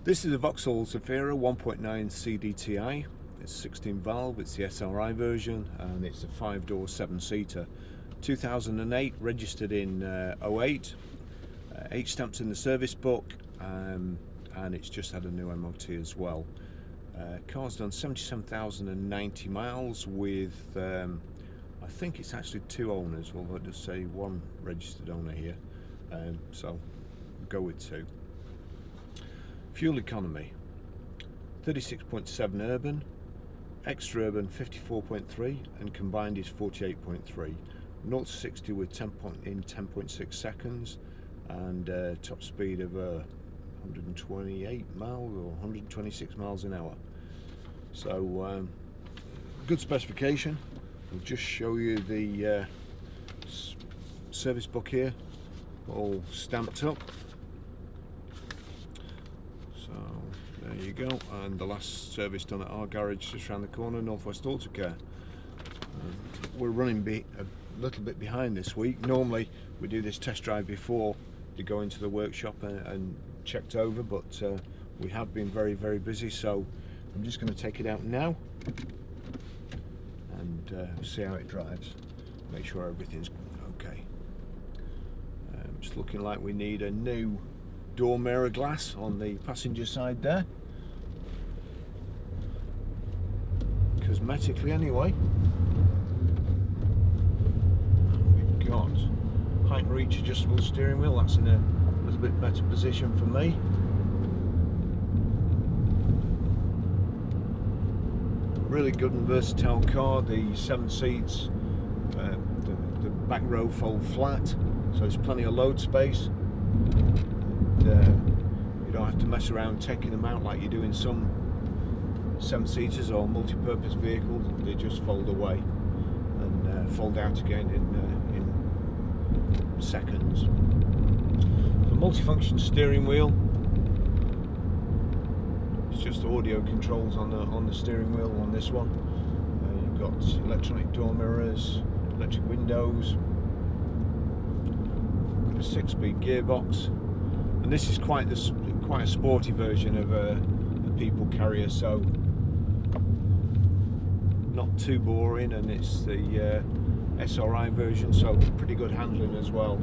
This is a Vauxhall Zafira 1.9 CDTi. It's 16 valve, it's the SRI version, and it's a 5-door 7-seater. 2008, registered in 08, 8 stamps in the service book, and it's just had a new MOT as well. Car's done 77,090 miles with, I think it's actually 2 owners, although it does say 1 registered owner here, so go with 2. Fuel economy 36.7 urban, extra urban 54.3, and combined is 48.3. 0 to 60 with 10.6 seconds, and top speed of 128 miles or 126 miles an hour. So good specification. I'll just show you the service book here, all stamped up. So there you go, and the last service done at our garage just around the corner, Northwest Autocare. We're running a little bit behind this week. Normally we do this test drive before they go into the workshop and checked over, but we have been very busy, so I'm just going to take it out now and see how it drives, make sure everything's okay. It's looking like we need a new door mirror glass on the passenger side there, cosmetically anyway. We've got height and reach adjustable steering wheel, that's in a little bit better position for me. Really good and versatile car. The 7 seats, the back row fold flat, so there's plenty of load space. You don't have to mess around taking them out like you do in some 7-seaters or multi-purpose vehicles. They just fold away and fold out again in seconds. The multifunction steering wheel. It's just audio controls on the steering wheel on this one. You've got electronic door mirrors, electric windows, a 6-speed gearbox, and this is quite a sporty version of a people carrier, so not too boring, and it's the SRI version, so pretty good handling as well.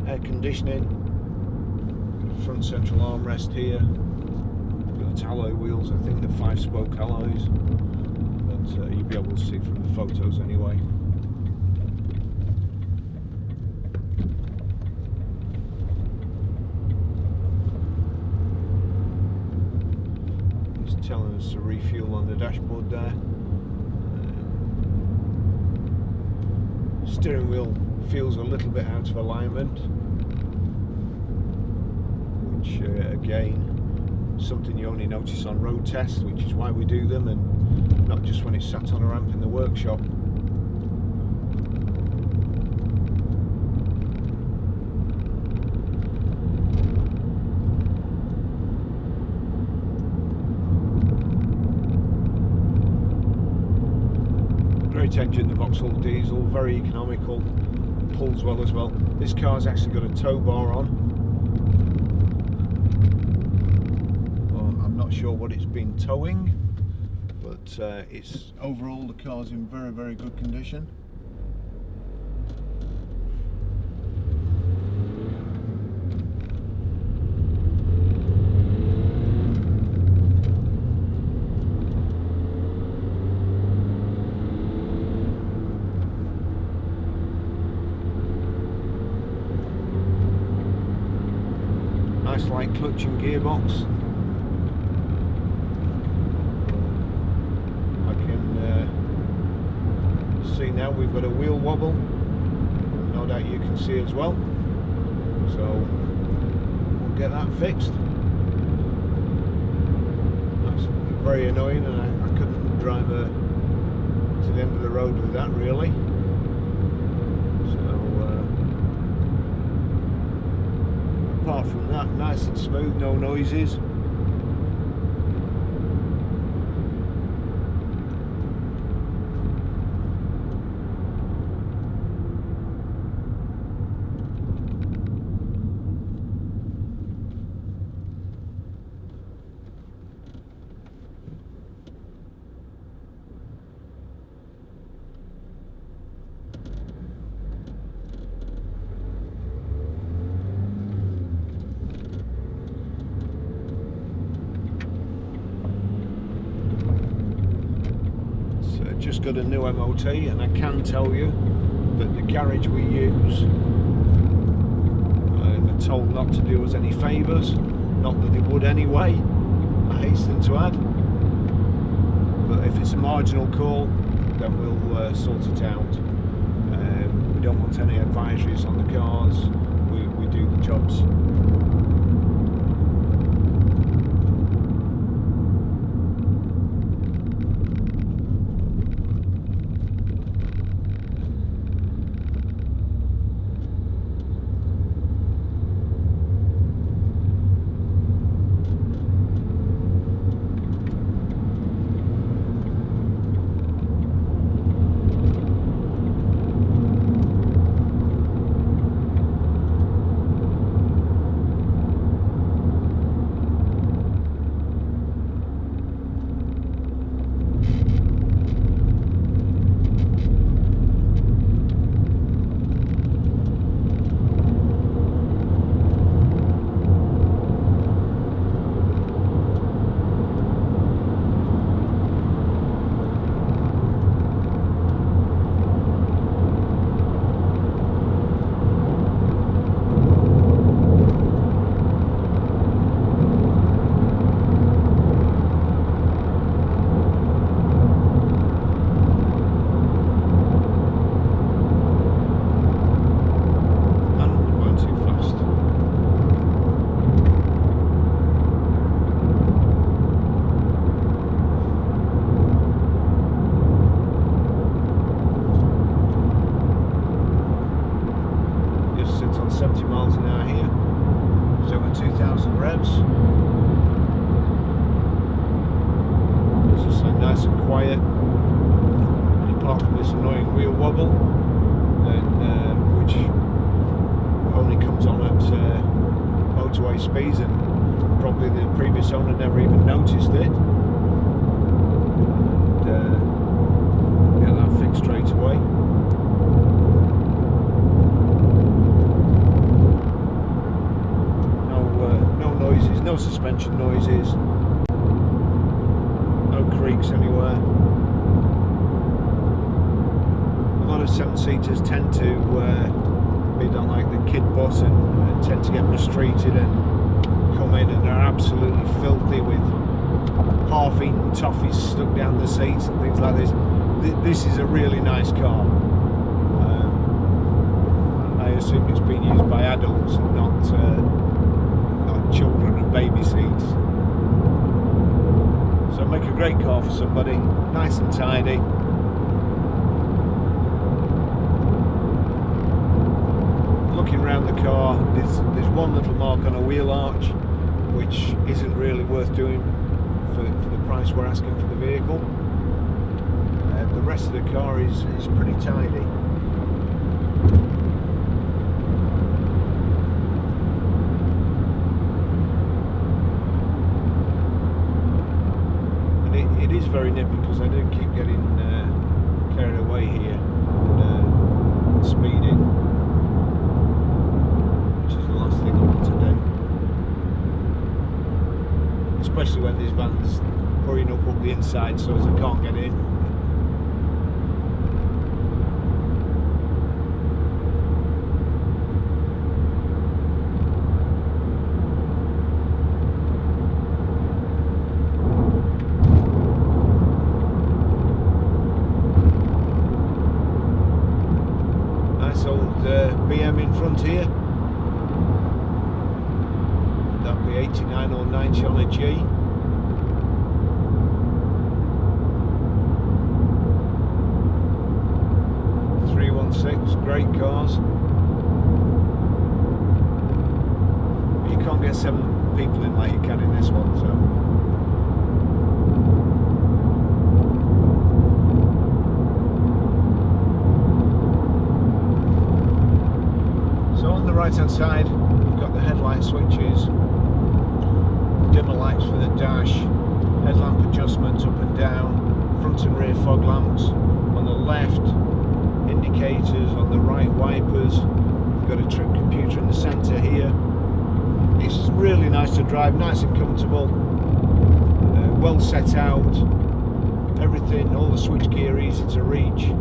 Air conditioning, front central armrest here. Got alloy wheels, I think they're 5-spoke alloys, but you'll be able to see from the photos anyway. It's telling us to refuel on the dashboard there. Steering wheel feels a little bit out of alignment, which again, something you only notice on road tests, which is why we do them, and not just when it's sat on a ramp in the workshop. Great engine, the Vauxhall diesel, very economical, pulls well as well. This car's actually got a tow bar on. Sure what it's been towing, but it's overall the car's in very good condition. Nice light clutch and gearbox. See now we've got a wheel wobble, no doubt you can see as well, so we'll get that fixed. That's very annoying, and I couldn't drive to the end of the road with that really. So apart from that, nice and smooth, no noises. got a new MOT, and I can tell you that the garage we use, I'm told not to do us any favours, not that they would anyway, I hasten to add, but if it's a marginal call, then we'll sort it out. We don't want any advisories on the cars, we do the jobs. Nice and quiet, and apart from this annoying wheel wobble, which only comes on at motorway speeds, and probably the previous owner never even noticed it, and get that fixed straight away. No noises, no suspension noises, creaks anywhere. A lot of 7-seaters tend to they don't like the kid button and tend to get mistreated and come in and they're absolutely filthy with half-eaten toffees stuck down the seats and things like this. This is a really nice car. I assume it's been used by adults and not children and baby seats. So make a great car for somebody, nice and tidy. Looking around the car, there's one little mark on a wheel arch, which isn't really worth doing for the price we're asking for the vehicle. The rest of the car is pretty tidy. It is very nippy because I do keep getting carried away here and speeding, which is the last thing I want to do. Especially when these vans hurrying up the inside so as I can't get in. BM in front here, that'd be 89 or 90 on a G. Great cars. You can't get 7 people in like you can in this one, so on the right hand side we've got the headlight switches, dimmer lights for the dash, headlamp adjustments up and down, front and rear fog lamps. On the left, indicators. On the right, wipers. We've got a trip computer in the centre here. It's really nice to drive, nice and comfortable, well set out. everything, all the switch gear easy to reach.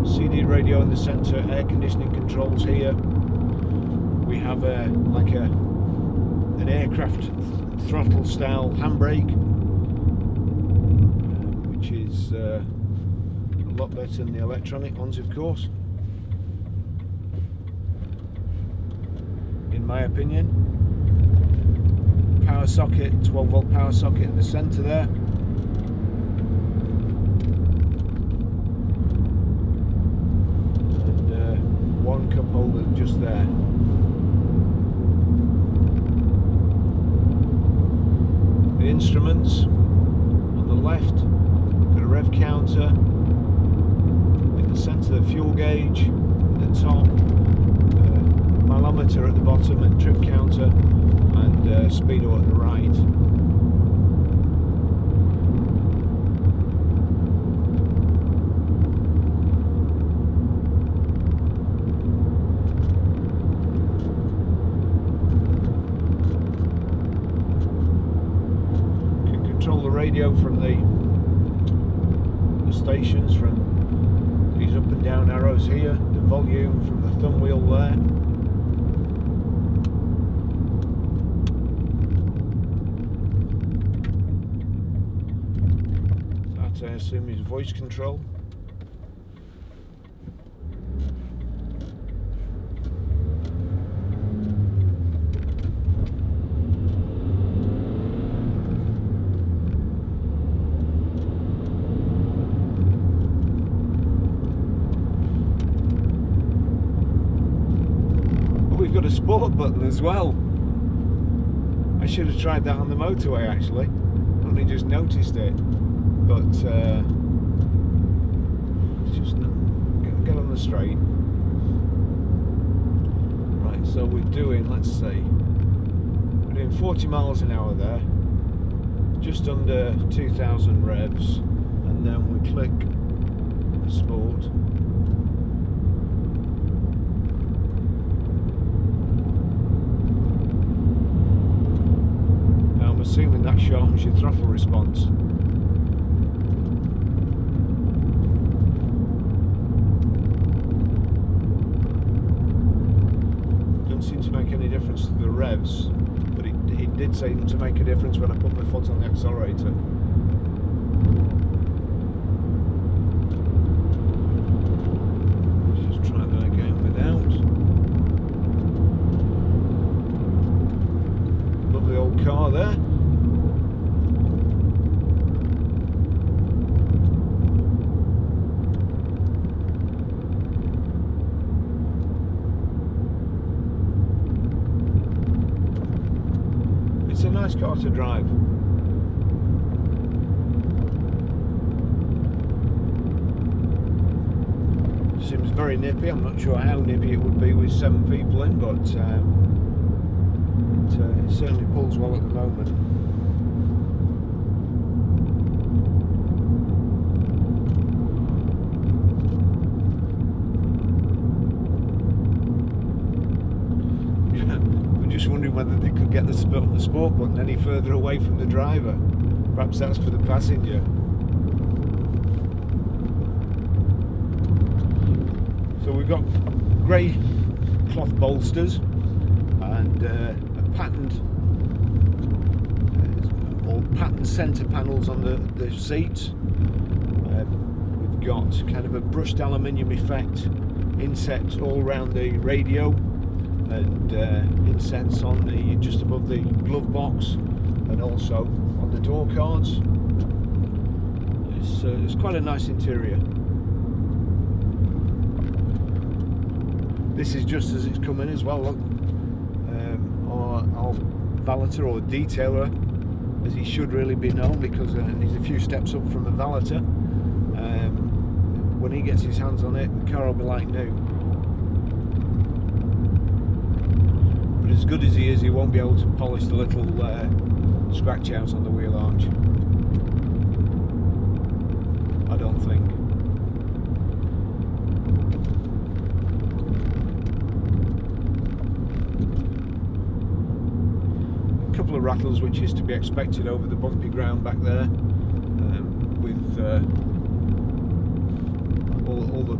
CD radio in the centre, air conditioning controls here. We have an aircraft throttle style handbrake, which is a lot better than the electronic ones, of course, in my opinion. Power socket, 12 volt power socket in the centre there. And one cup holder just there. The instruments on the left, got a rev counter, in the centre the fuel gauge, at the top, mileometer at the bottom and trip counter, and speedo at the right. Control the radio from the stations, from these up and down arrows here, the volume from the thumb wheel there. That I assume is voice control. We've got a sport button as well. I should have tried that on the motorway actually. Only just noticed it. But just get on the straight. Right, so we're doing, let's see, we're doing 40 miles an hour there, just under 2,000 revs, and then we click sport. Assuming that shows your throttle response. Doesn't seem to make any difference to the revs, but it did seem to make a difference when I put my foot on the accelerator. Let's just try that again without. Lovely old car there. It's a nice car to drive. Seems very nippy. I'm not sure how nippy it would be with 7 people in, but it certainly pulls well at the moment. Just wondering whether they could get the sport button any further away from the driver. Perhaps that's for the passenger. So we've got grey cloth bolsters and a patterned centre panels on the seats. We've got kind of a brushed aluminium effect inset all around the radio, and insets on the just above the glove box and also on the door cards. It's quite a nice interior. This is just as it's come in as well. Look, our valeter or detailer, as he should really be known, because he's a few steps up from a valeter. When he gets his hands on it, the car will be like new. As good as he is, he won't be able to polish the little scratch outs on the wheel arch. I don't think. A couple of rattles, which is to be expected over the bumpy ground back there, with all the,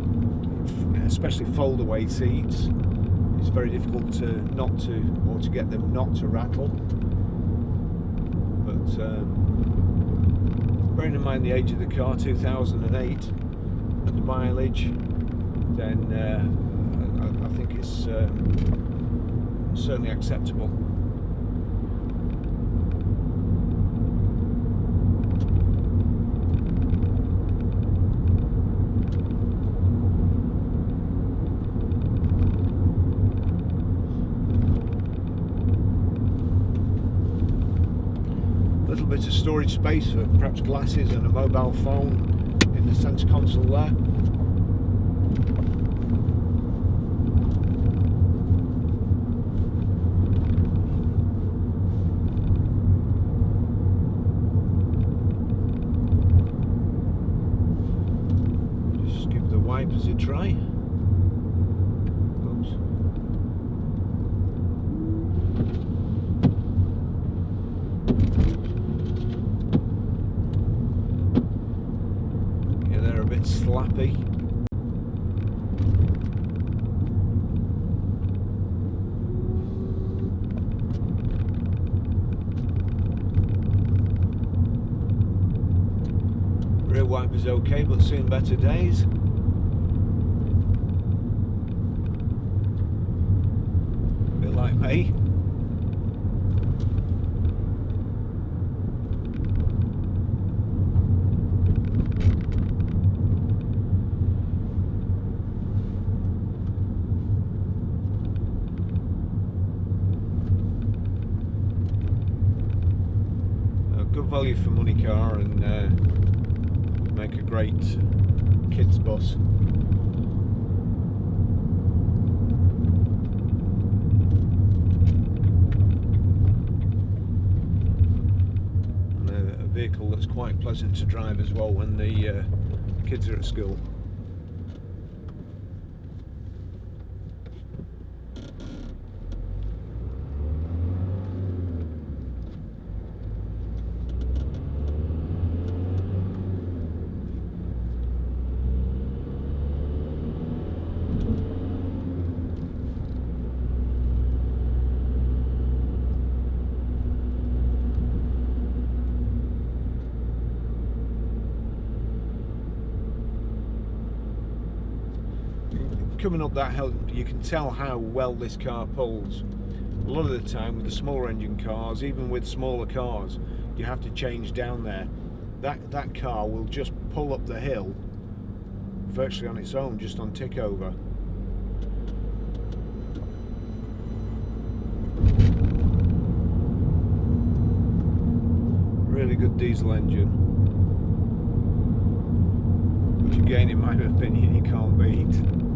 especially fold-away seats. It's very difficult to get them not to rattle. But bearing in mind the age of the car, 2008, and the mileage, then I think it's certainly acceptable. A little bit of storage space for perhaps glasses and a mobile phone in the centre console there. Just give the wipers a try. Oops. Slappy. Rear wiper's okay, but soon better days. Bit like me. Good value for money car, and make a great kids bus. And a vehicle that's quite pleasant to drive as well when the kids are at school. Coming up that hill, you can tell how well this car pulls. A lot of the time with the smaller engine cars, even with smaller cars, you have to change down there. That car will just pull up the hill virtually on its own, just on tick over. Really good diesel engine, which again, in my opinion, you can't beat.